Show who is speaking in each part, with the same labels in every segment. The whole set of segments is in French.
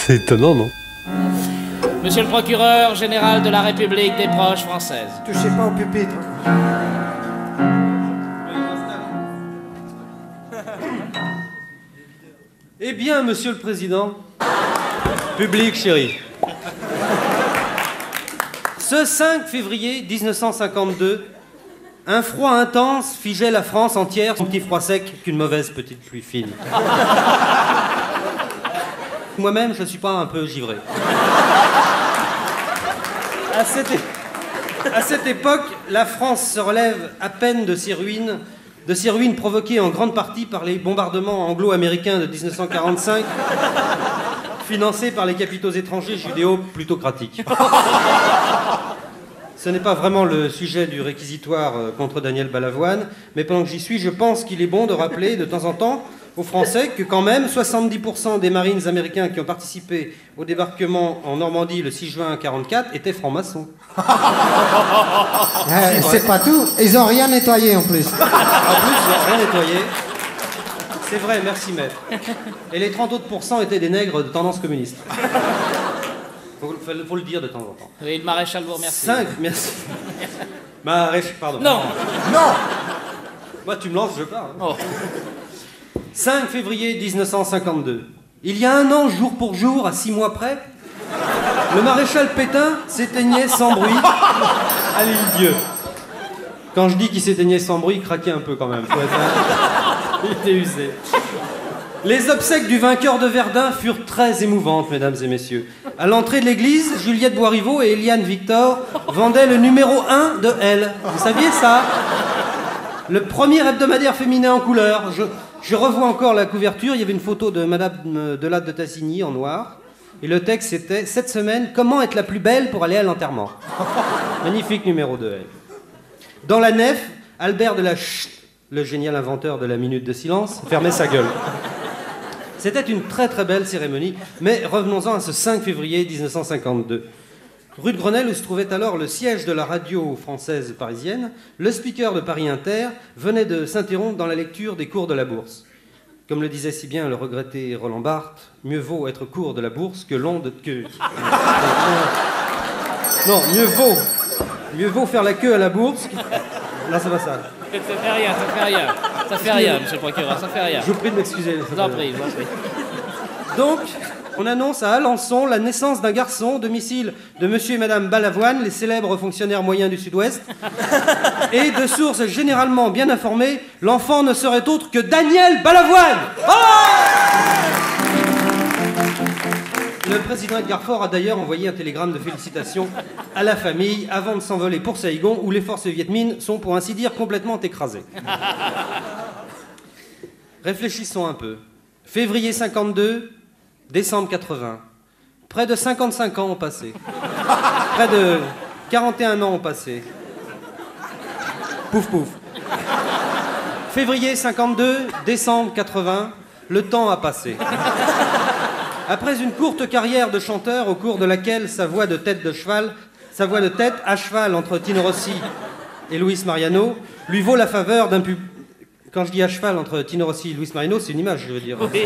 Speaker 1: C'est étonnant, non?
Speaker 2: Monsieur le procureur général de la République des Proches françaises.
Speaker 3: Touchez pas au pupitre.
Speaker 1: Eh bien, monsieur le président, public chéri, ce 5 février 1952, un froid intense figeait la France entière, son petit froid sec qu'une mauvaise petite pluie fine. Moi-même, je ne suis pas un peu givré. À cette époque, la France se relève à peine de ses ruines provoquées en grande partie par les bombardements anglo-américains de 1945, financés par les capitaux étrangers judéo-plutocratiques. Ce n'est pas vraiment le sujet du réquisitoire contre Daniel Balavoine, mais pendant que j'y suis, je pense qu'il est bon de rappeler de temps en temps aux Français que quand même 70% des Marines américains qui ont participé au débarquement en Normandie le 6 juin 1944 étaient francs-maçons.
Speaker 3: C'est pas tout, ils ont rien nettoyé en plus.
Speaker 1: En plus, ils n'ont rien nettoyé. C'est vrai, merci maître. Et les 30 autres pourcents étaient des nègres de tendance communiste. Faut le dire de temps en temps.
Speaker 2: Oui, le maréchal vous remercie.
Speaker 1: 5, merci. Pardon.
Speaker 2: Non.
Speaker 3: Non.
Speaker 1: Moi, tu me lances, je pars.
Speaker 2: Oh.
Speaker 1: 5 février 1952. Il y a un an, jour pour jour, à 6 mois près, le maréchal Pétain s'éteignait sans bruit à l'Île-Dieu. Quand je dis qu'il s'éteignait sans bruit, il craquait un peu quand même. Il était usé. Les obsèques du vainqueur de Verdun furent très émouvantes, mesdames et messieurs. À l'entrée de l'église, Juliette Boisrivaud et Eliane Victor vendaient le numéro 1 de Elle. Vous saviez ça? Le premier hebdomadaire féminin en couleur. Je revois encore la couverture, il y avait une photo de Madame Delatte de Tassigny en noir. Et le texte c'était « Cette semaine, comment être la plus belle pour aller à l'enterrement ?» Magnifique numéro de Elle. Dans la nef, Albert de la Chut, le génial inventeur de la minute de silence, fermait sa gueule. C'était une très très belle cérémonie, mais revenons-en à ce 5 février 1952. Rue de Grenelle, où se trouvait alors le siège de la radio française parisienne, le speaker de Paris Inter venait de s'interrompre dans la lecture des cours de la bourse. Comme le disait si bien le regretté Roland Barthes, mieux vaut être court de la bourse que long de queue. Non, mieux vaut faire la queue à la bourse. Là, c'est pas ça.
Speaker 2: Ça fait rien, ça fait rien. Ça fait rien, monsieur le procureur, ça fait rien.
Speaker 1: Je vous prie de m'excuser.
Speaker 2: Je vous en prie, je vous en prie.
Speaker 1: Donc, on annonce à Alençon la naissance d'un garçon, domicile de monsieur et madame Balavoine, les célèbres fonctionnaires moyens du Sud-Ouest. Et de sources généralement bien informées, l'enfant ne serait autre que Daniel Balavoine. Le président Edgar Faure a d'ailleurs envoyé un télégramme de félicitations à la famille avant de s'envoler pour Saïgon, où les forces Viet Minh sont, pour ainsi dire, complètement écrasées. Réfléchissons un peu. Février 52, décembre 80. Près de 55 ans ont passé. Près de 41 ans ont passé. Pouf pouf. Février 52, décembre 80, le temps a passé. Après une courte carrière de chanteur au cours de laquelle sa voix de tête à cheval entre Tino Rossi et Luis Mariano lui vaut la faveur d'un public. Quand je dis à cheval entre Tino Rossi et Luis Mariano, c'est une image, je veux dire.
Speaker 2: Oui.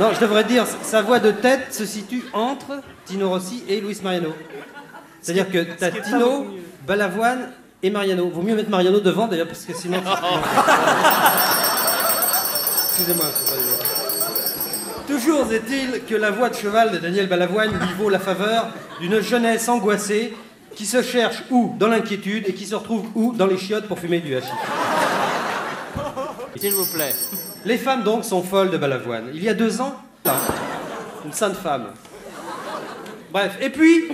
Speaker 1: Non, je devrais dire, sa voix de tête se situe entre Tino Rossi et Luis Mariano. C'est-à-dire que t'as Tino, Balavoine et Mariano. Vaut mieux mettre Mariano devant, d'ailleurs, parce que sinon... Excusez-moi, c'est pas évident. Toujours est-il que la voix de cheval de Daniel Balavoine lui vaut la faveur d'une jeunesse angoissée qui se cherche où dans l'inquiétude et qui se retrouve où dans les chiottes pour fumer du hachis.
Speaker 2: S'il vous plaît.
Speaker 1: Les femmes donc sont folles de Balavoine. Il y a 2 ans, une sainte femme. Bref, et puis,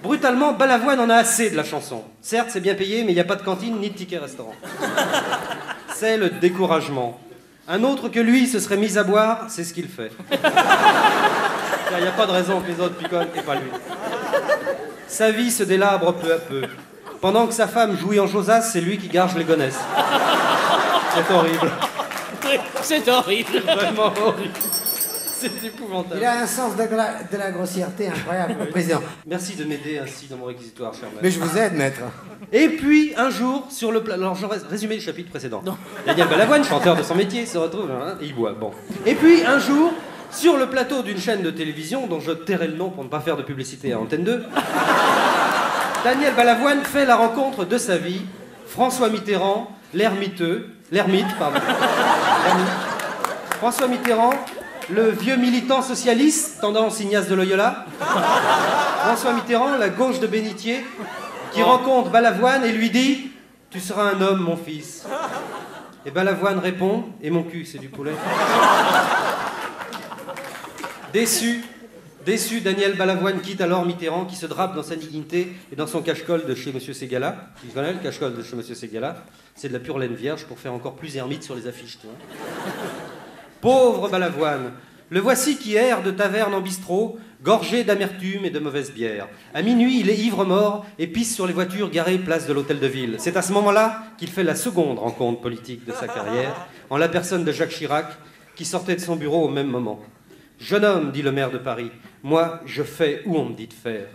Speaker 1: brutalement, Balavoine en a assez de la chanson. Certes, c'est bien payé, mais il n'y a pas de cantine ni de ticket restaurant. C'est le découragement. Un autre que lui se serait mis à boire, c'est ce qu'il fait. Il n'y a pas de raison que les autres picolent et pas lui. Sa vie se délabre peu à peu. Pendant que sa femme jouit en Josas, c'est lui qui garge les gonesses. C'est horrible.
Speaker 2: Oui, c'est horrible.
Speaker 1: Vraiment horrible. C'est épouvantable.
Speaker 3: Il a un sens de la grossièreté incroyable, le président.
Speaker 1: Merci de m'aider ainsi dans mon réquisitoire, cher maître.
Speaker 3: Mais je vous aide, maître.
Speaker 1: Et puis, un jour, sur le plateau... Alors, je résumé le chapitre précédent. Daniel Balavoine, chanteur de son métier, se retrouve, hein, et il boit. Bon. Et puis, un jour, Sur le plateau d'une chaîne de télévision, dont je tairai le nom pour ne pas faire de publicité à Antenne 2, Daniel Balavoine fait la rencontre de sa vie, François Mitterrand, l'ermite, pardon. François Mitterrand, le vieux militant socialiste, tendance Ignace de Loyola. François Mitterrand, la gauche de Bénitier, qui rencontre Balavoine et lui dit « Tu seras un homme, mon fils ». Et Balavoine répond « Et mon cul, c'est du poulet ». Déçu, Daniel Balavoine quitte alors Mitterrand, qui se drape dans sa dignité et dans son cache-colle de chez Monsieur Ségala. Tu connais le cache-colle de chez Monsieur Ségala? C'est de la pure laine vierge pour faire encore plus ermite sur les affiches, tu vois. Pauvre Balavoine, le voici qui erre de taverne en bistrot, gorgé d'amertume et de mauvaise bière. À minuit, il est ivre-mort et pisse sur les voitures garées place de l'Hôtel de Ville. C'est à ce moment-là qu'il fait la seconde rencontre politique de sa carrière, en la personne de Jacques Chirac, qui sortait de son bureau au même moment. « Jeune homme, dit le maire de Paris, moi, je fais où on me dit de faire. »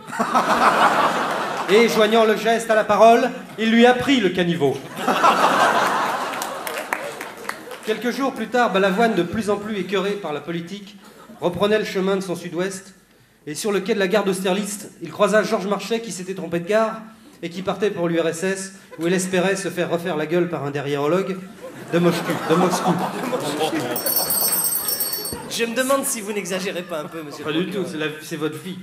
Speaker 1: Et, joignant le geste à la parole, il lui apprit le caniveau. Quelques jours plus tard, Balavoine, de plus en plus écœuré par la politique, reprenait le chemin de son sud-ouest, et sur le quai de la gare d'Austerlitz, il croisa Georges Marchais qui s'était trompé de gare et qui partait pour l'URSS, où il espérait se faire refaire la gueule par un derriérologue de Moscou.
Speaker 4: Je me demande si vous n'exagérez pas un peu, monsieur.
Speaker 1: Pas du tout, c'est votre vie.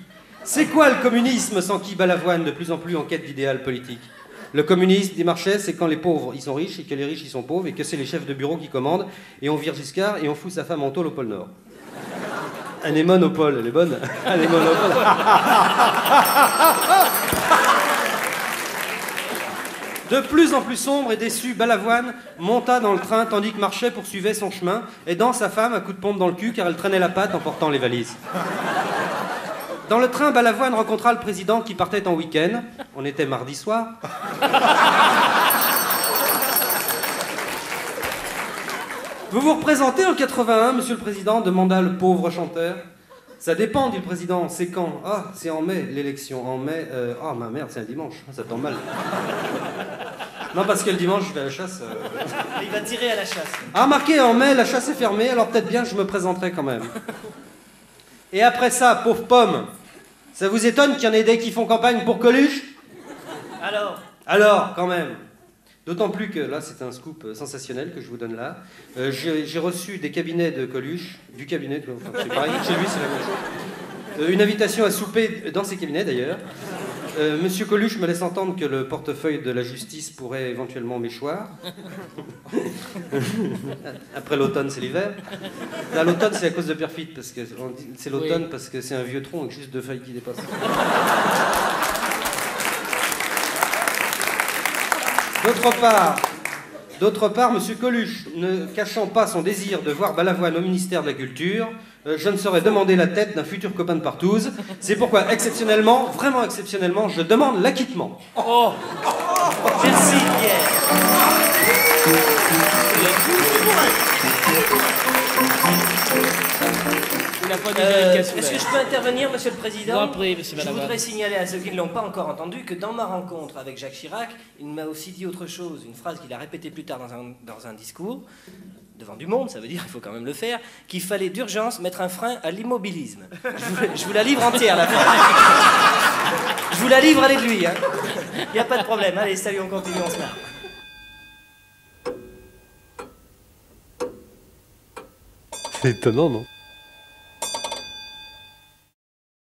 Speaker 1: C'est quoi le communisme sans qui Balavoine, de plus en plus en quête d'idéal politique? Le communisme, dit Marchais, c'est quand les pauvres ils sont riches et que les riches ils sont pauvres et que c'est les chefs de bureau qui commandent et on vire Giscard et on fout sa femme en tôle au pôle Nord. Anémone au pôle, elle est bonne. Anémone au pôle. De plus en plus sombre et déçu, Balavoine monta dans le train tandis que Marchais poursuivait son chemin, aidant sa femme à coups de pompe dans le cul car elle traînait la patte en portant les valises. Dans le train, Balavoine rencontra le président qui partait en week-end. On était mardi soir. Vous vous représentez en 81, monsieur le président, demanda le pauvre chanteur. Ça dépend, dit le président. C'est quand? Ah, c'est en mai, l'élection. En mai. Ah, ma merde, c'est un dimanche. Ça tombe mal. Non, parce que le dimanche, je vais à la chasse.
Speaker 4: Il va tirer à la chasse.
Speaker 1: Ah, marqué en mai, la chasse est fermée, alors peut-être bien que je me présenterai quand même. Et après ça, pauvre pomme, ça vous étonne qu'il y en ait des qui font campagne pour Coluche? Alors, quand même. D'autant plus que, là, c'est un scoop sensationnel que je vous donne là. J'ai reçu des cabinets de Coluche, du cabinet, enfin, c'est pareil, chez lui, c'est la même chose. Une invitation à souper dans ses cabinets, d'ailleurs. Monsieur Coluche me laisse entendre que le portefeuille de la justice pourrait éventuellement m'échoir. Après l'automne, c'est l'hiver. Là, l'automne, c'est à cause de Perfit, parce que c'est l'automne parce que c'est un vieux tronc avec juste deux feuilles qui dépassent. D'autre part, monsieur Coluche, ne cachant pas son désir de voir Balavoine au ministère de la Culture, je ne saurais demander la tête d'un futur copain de partouze. C'est pourquoi, exceptionnellement, vraiment exceptionnellement, je demande l'acquittement.
Speaker 4: Oh, merci, Pierre. Est-ce que je peux intervenir, monsieur le président? Je voudrais signaler à ceux qui ne l'ont pas encore entendu que dans ma rencontre avec Jacques Chirac, il m'a aussi dit autre chose, une phrase qu'il a répétée plus tard dans un discours, devant du monde, ça veut dire, il faut quand même le faire, qu'il fallait d'urgence mettre un frein à l'immobilisme. Je vous la livre entière, la phrase. Je vous la livre, allez de lui. Il n'y a pas de problème. Allez, salut, on continue, on se marre.
Speaker 1: C'est étonnant, non?